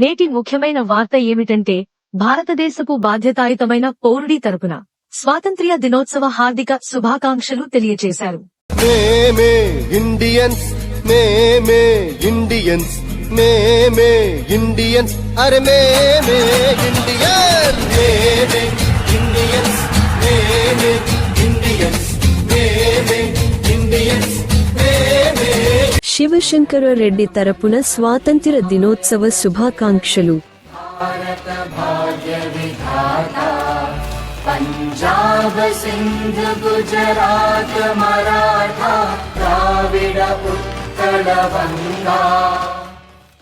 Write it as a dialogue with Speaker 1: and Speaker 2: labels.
Speaker 1: నేటి ముఖ్యమైన వార్త ఏమిటంటే భారతదేశపు బాధ్యతాయుతమైన పౌరుడి తరపున స్వాతంత్ర్య దినోత్సవ హార్దిక శుభాకాంక్షలు తెలియజేశారు.
Speaker 2: మేమే ఇండియన్స్, మేమే ఇండియన్స్, మేమే ఇండియన్స్, అరే మేమే ఇండియన్స్, మేమే ఇండియన్స్, మేమే ఇండియన్స్, మేమే ఇండియన్స్, మేమే.
Speaker 3: శివశంకర రెడ్డి తరపున స్వాతంత్ర్య దినోత్సవ శుభాకాంక్షలు.
Speaker 4: భారత భాగ్య విధాత పంజాబ్ సింధ్ గుజరాత్ మరాఠా ద్రావిడ ఉత్కళ వంగా